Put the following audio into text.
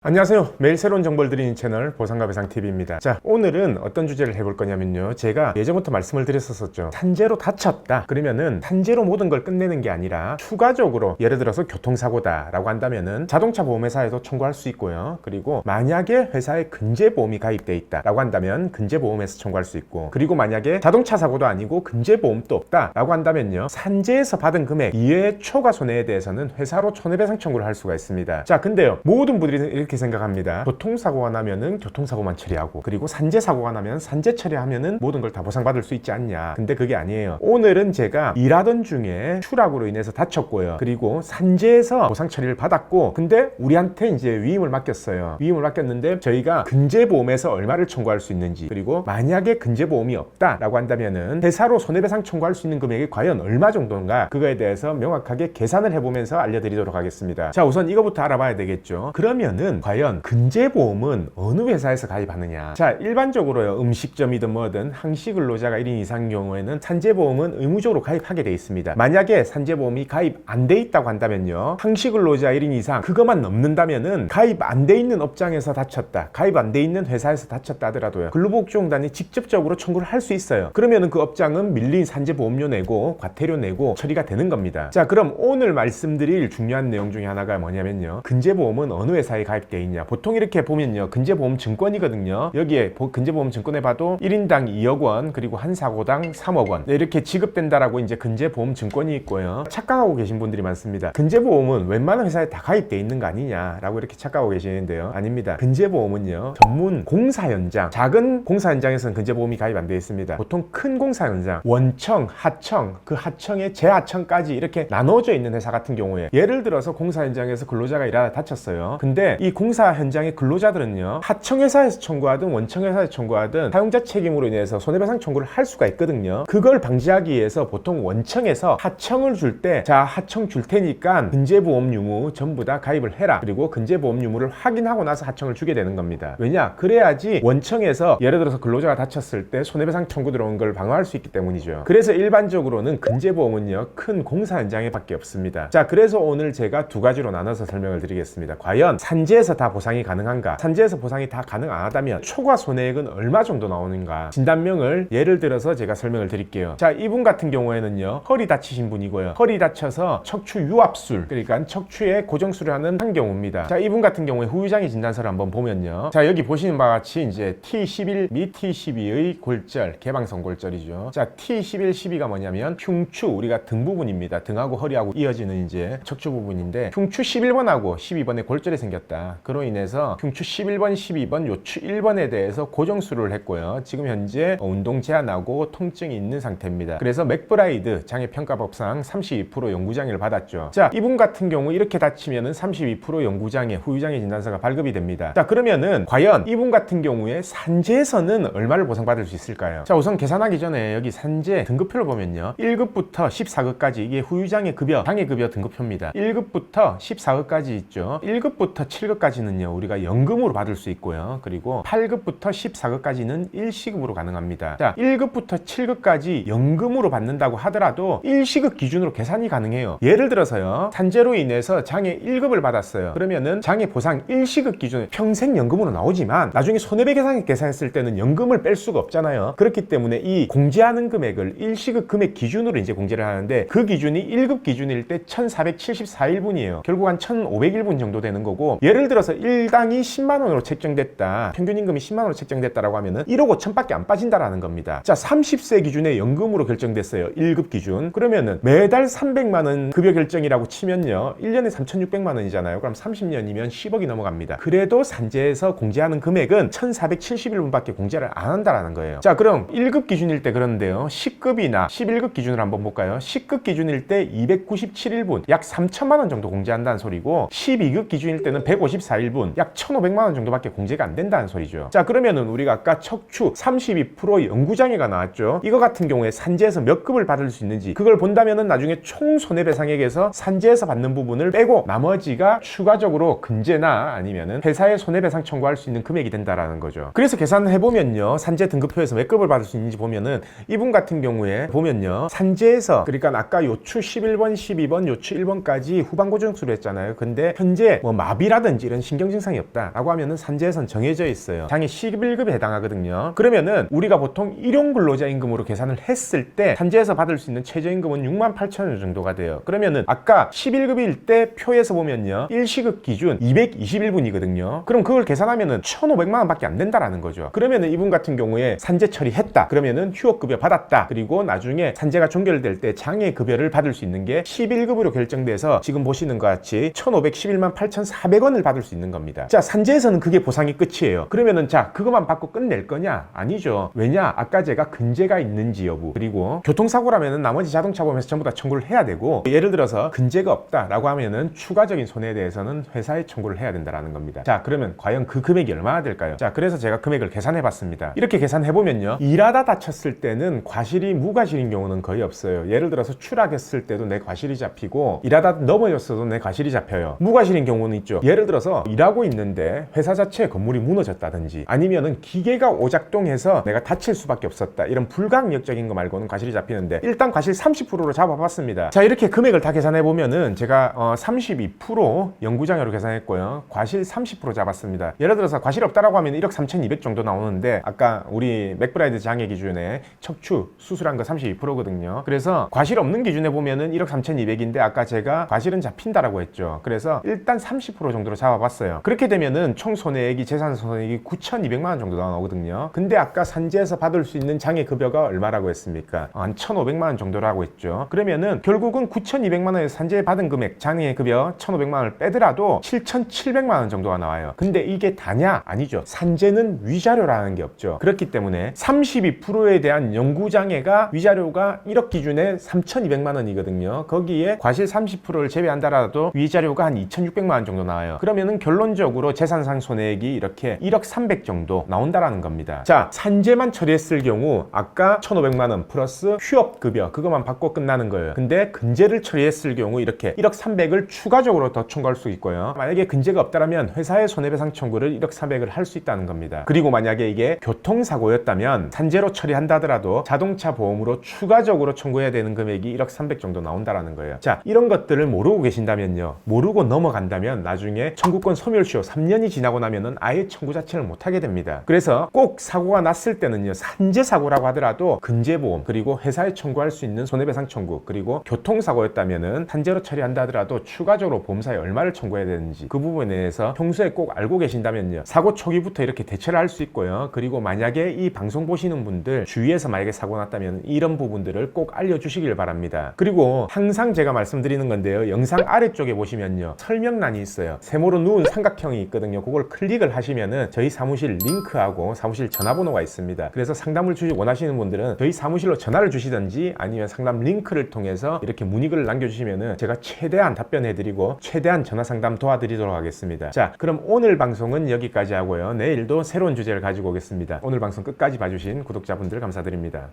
안녕하세요. 매일 새로운 정보를 드리는 채널 보상과 배상TV입니다. 자, 오늘은 어떤 주제를 해볼 거냐면요. 제가 예전부터 말씀을 드렸었죠. 산재로 다쳤다. 그러면은 산재로 모든 걸 끝내는 게 아니라 추가적으로 예를 들어서 교통사고다 라고 한다면은 자동차 보험회사에도 청구할 수 있고요. 그리고 만약에 회사에 근제보험이 가입돼 있다 라고 한다면 근제보험에서 청구할 수 있고, 그리고 만약에 자동차 사고도 아니고 근제보험도 없다 라고 한다면요, 산재에서 받은 금액 이외의 초과 손해에 대해서는 회사로 손해배상 청구를 할 수가 있습니다. 자, 근데요, 모든 분들이 이렇게 생각합니다. 교통사고가 나면은 교통사고만 처리하고, 그리고 산재사고가 나면 산재 처리하면은 모든 걸 다 보상받을 수 있지 않냐. 근데 그게 아니에요. 오늘은 제가 일하던 중에 추락으로 인해서 다쳤고요, 그리고 산재에서 보상 처리를 받았고, 근데 우리한테 이제 위임을 맡겼어요. 위임을 맡겼는데 저희가 근제보험에서 얼마를 청구할 수 있는지, 그리고 만약에 근제보험이 없다 라고 한다면은 회사로 손해배상 청구할 수 있는 금액이 과연 얼마 정도인가, 그거에 대해서 명확하게 계산을 해보면서 알려드리도록 하겠습니다. 자, 우선 이거부터 알아봐야 되겠죠. 그러면은 과연 근제보험은 어느 회사에서 가입하느냐. 자, 일반적으로요, 음식점이든 뭐든 항시 근로자가 1인 이상인 경우에는 산재보험은 의무적으로 가입하게 돼 있습니다. 만약에 산재보험이 가입 안 돼 있다고 한다면요, 항시 근로자 1인 이상 그것만 넘는다면은 가입 안 돼 있는 업장에서 다쳤다, 가입 안 돼 있는 회사에서 다쳤다 하더라도요, 근로복지공단이 직접적으로 청구를 할 수 있어요. 그러면은 그 업장은 밀린 산재보험료 내고 과태료 내고 처리가 되는 겁니다. 자, 그럼 오늘 말씀드릴 중요한 내용 중에 하나가 뭐냐면요, 근제보험은 어느 회사에 가입돼 있냐. 보통 이렇게 보면요, 근제보험 증권이거든요. 여기에 근제보험 증권에 봐도 1인당 2억 원, 그리고 한 사고당 3억 원, 네, 이렇게 지급된다라고 이제 근제보험 증권이 있고요. 착각하고 계신 분들이 많습니다. 근제보험은 웬만한 회사에 다 가입돼 있는 거 아니냐라고 이렇게 착각하고 계시는데요, 아닙니다. 근제보험은요, 전문 공사 현장, 작은 공사 현장에서는 근제보험이 가입 안 돼 있습니다. 보통 큰 공사 현장, 원청, 하청, 그 하청의 재하청까지 이렇게 나눠져 있는 회사 같은 경우에, 예를 들어서 공사 현장에서 근로자가 일하다 다쳤어요. 근데 이 공사 현장의 근로자들은요, 하청회사에서 청구하든 원청회사에서 청구하든 사용자 책임으로 인해서 손해배상 청구를 할 수가 있거든요. 그걸 방지하기 위해서 보통 원청에서 하청을 줄 때, 자, 하청 줄 테니까 근제보험 유무 전부 다 가입을 해라, 그리고 근제보험 유무를 확인하고 나서 하청을 주게 되는 겁니다. 왜냐? 그래야지 원청에서 예를 들어서 근로자가 다쳤을 때 손해배상 청구 들어온 걸 방어할 수 있기 때문이죠. 그래서 일반적으로는 근제보험은요, 큰 공사 현장에 밖에 없습니다. 자, 그래서 오늘 제가 두 가지로 나눠서 설명을 드리겠습니다. 과연 산재에서 다 보상이 가능한가? 산재에서 보상이 다 가능 안 하다면 초과 손해액은 얼마 정도 나오는가? 진단명을 예를 들어서 제가 설명을 드릴게요. 자, 이분 같은 경우에는요, 허리 다치신 분이고요, 허리 다쳐서 척추 유압술, 그러니까 척추에 고정술을 하는 한 경우입니다. 자, 이분 같은 경우에 후유장애 진단서를 한번 보면요, 자, 여기 보시는 바와 같이 이제 T11 및 T12의 골절, 개방성 골절이죠. 자, T11, 12가 뭐냐면 흉추, 우리가 등 부분입니다. 등하고 허리하고 이어지는 이제 척추 부분인데, 흉추 11번하고 12번에 골절이 생겼다. 그로 인해서 흉추 11번, 12번, 요추 1번에 대해서 고정수술을 했고요. 지금 현재 운동 제한하고 통증이 있는 상태입니다. 그래서 맥브라이드 장애평가법상 32% 연구장애를 받았죠. 자, 이분 같은 경우 이렇게 다치면은 32% 연구장애, 후유장애 진단서가 발급이 됩니다. 자, 그러면은 과연 이분 같은 경우에 산재에서는 얼마를 보상받을 수 있을까요? 자, 우선 계산하기 전에 여기 산재 등급표를 보면요, 1급부터 14급까지 이게 후유장애 급여, 장애급여 등급표입니다. 1급부터 14급까지 있죠. 1급부터 7급까지는요, 우리가 연금으로 받을 수 있고요, 그리고 8급부터 14급까지는 일시급으로 가능합니다. 자, 1급부터 7급까지 연금으로 받는다고 하더라도 일시급 기준으로 계산이 가능해요. 예를 들어서요, 산재로 인해서 장애 1급을 받았어요. 그러면은 장애 보상 일시급 기준에 평생 연금으로 나오지만 나중에 손해배상액 계산했을 때는 연금을 뺄 수가 없잖아요. 그렇기 때문에 이 공제하는 금액을 일시급 금액 기준으로 이제 공제를 하는데, 그 기준이 1급 기준일 때 1474일분이에요. 결국 한 1500일분 정도 되는 거고, 예를 들어서 일당이 10만원으로 책정됐다, 평균 임금이 10만원으로 책정됐다라고 하면은 1억 5천밖에 안 빠진다라는 겁니다. 자, 30세 기준에 연금으로 결정됐어요. 1급 기준. 그러면은 매달 300만원 급여 결정이라고 치면요, 1년에 3600만원이잖아요. 그럼 30년이면 10억이 넘어갑니다. 그래도 산재에서 공제하는 금액은 1471분밖에 공제를 안 한다라는 거예요. 자, 그럼 1급 기준일 때 그런데요, 10급이나 11급 기준으로 한번 볼까요? 10급 기준일 때 297일분, 약 3천만원 정도 공제한다는 소리고, 12급 기준일 때는 154일분, 약 1500만원 정도밖에 공제가 안 된다는 소리죠. 자, 그러면은 우리가 아까 척추 32% 연구장애가 나왔죠. 이거 같은 경우에 산재에서 몇 급을 받을 수 있는지 그걸 본다면은 나중에 총 손해배상액에서 산재에서 받는 부분을 빼고 나머지가 추가적으로 근제나 아니면은 회사에 손해배상 청구할 수 있는 금액이 된다라는 거죠. 그래서 계산을 해보면요, 산재 등급표에서 몇 급을 받을 수 있는지 보면은 이분 같은 경우에 보면요, 산재에서, 그러니까 아까 요추 11번, 12번, 요추 1번까지 후반 고정수를 했잖아요. 근데 현재 뭐 마비라든지 이런 신경 증상이 없다라고 하면은 산재에선 정해져 있어요. 장애 11급에 해당하거든요. 그러면은 우리가 보통 일용 근로자 임금으로 계산을 했을 때 산재에서 받을 수 있는 최저임금은 68,000원 정도가 돼요. 그러면은 아까 11급일 때 표에서 보면요, 일시급 기준 221분이거든요. 그럼 그걸 계산하면은 1,500만 원밖에 안 된다라는 거죠. 그러면은 이분 같은 경우에 산재 처리했다 그러면은 휴업급여 받았다, 그리고 나중에 산재가 종결될 때 장애급여를 받을 수 있는 게 11급으로 결정돼서 지금 보시는 것 같이 1,511만 8,400원을 받을 수 있는 겁니다. 자, 산재에서는 그게 보상이 끝이에요. 그러면은 자, 그것만 받고 끝낼 거냐? 아니죠. 왜냐? 아까 제가 근제가 있는지 여부, 그리고 교통사고라면은 나머지 자동차 보험에서 전부 다 청구를 해야 되고, 예를 들어서 근제가 없다라고 하면은 추가적인 손해에 대해서는 회사에 청구를 해야 된다라는 겁니다. 자, 그러면 과연 그 금액이 얼마나 될까요? 자, 그래서 제가 금액을 계산해 봤습니다. 이렇게 계산해 보면요, 일하다 다쳤을 때는 과실이 무과실인 경우는 거의 없어요. 예를 들어서 추락했을 때도 내 과실이 잡히고, 일하다 넘어졌어도 내 과실이 잡혀요. 무과실인 경우는 있죠. 예를 들어서 일하고 있는데 회사 자체에 건물이 무너졌다든지, 아니면은 기계가 오작동해서 내가 다칠 수밖에 없었다, 이런 불가항력적인 거 말고는 과실이 잡히는데, 일단 과실 30%로 잡아봤습니다. 자, 이렇게 금액을 다 계산해 보면은 제가 32% 영구장애로 계산했고요, 과실 30% 잡았습니다. 예를 들어서 과실 없다라고 하면 1억 3,200 정도 나오는데, 아까 우리 맥브라이드 장애 기준에 척추 수술한 거 32%거든요. 그래서 과실 없는 기준에 보면은 1억 3,200인데 아까 제가 과실은 잡힌다라고 했죠. 그래서 일단 30% 정도로 잡아봤어요. 그렇게 되면은 총 손해액이, 재산 손해액이 9,200만 원 정도 나오거든요. 근데 아까 산재에서 받을 수 있는 장애급여가 얼마라고 했습니까? 한 1,500만 원 정도라고 했죠. 그러면은 결국은 9,200만 원에서 산재에 받은 금액, 장애급여 1,500만 원을 빼더라도 7,700만 원 정도가 나와요. 근데 이게 다냐? 아니죠. 산재는 위자료라는 게 없죠. 그렇기 때문에 32%에 대한 영구장애가 위자료가 1억 기준에 3,200만 원이거든요. 거기에 과실 30%를 제외한다라도 위자료가 한 2,600만 원 정도 나와요. 그러면은 결론적으로 재산상 손해액이 이렇게 1억 300 정도 나온다라는 겁니다. 자, 산재만 처리했을 경우 아까 1,500만 원 플러스 휴업급여 그것만 받고 끝나는 거예요. 근데 근제를 처리했을 경우 이렇게 1억 300을 추가적으로 더 청구할 수 있고요. 만약에 근제가 없다면 회사의 손해배상 청구를 1억 400을 할 수 있다는 겁니다. 그리고 만약에 이게 교통사고였다면 산재로 처리한다 하더라도 자동차 보험으로 추가적으로 청구해야 되는 금액이 1억 300 정도 나온다라는 거예요. 자, 이런 것들을 모르고 계신다면요, 모르고 넘어간다면 나중에 청구권 소멸시효 3년이 지나고 나면은 아예 청구 자체를 못하게 됩니다. 그래서 꼭 사고가 났을 때는요, 산재 사고라고 하더라도 근제보험, 그리고 회사에 청구할 수 있는 손해배상 청구, 그리고 교통사고였다면은 산재로 처리한다 하더라도 추가적으로 보험사에 얼마를 청구해야 되는지 그 부분에 대해서 평소에 꼭 알고 계신다면요, 사고 초기부터 이렇게 대처를 할 수 있고요. 그리고 만약에 이 방송 보시는 분들 주위에서 만약에 사고 났다면 이런 부분들을 꼭 알려주시길 바랍니다. 그리고 항상 제가 말씀드리는 건데요, 영상 아래쪽에 보시면요, 설명란이 있어요. 세모로 누운 삼각형이 있거든요. 그걸 클릭을 하시면은 저희 사무실 링크하고 사무실 전화번호가 있습니다. 그래서 상담을 원하시는 분들은 저희 사무실로 전화를 주시든지 아니면 상담 링크를 통해서 이렇게 문의글을 남겨주시면은 제가 최대한 답변해드리고 최대한 전화 상담 도와드리도록 하겠습니다. 자, 그럼 오늘 방송은 여기까지 하고요, 내일도 새로운 주제를 가지고 오겠습니다. 오늘 방송 끝까지 봐주신 구독자분들 감사드립니다.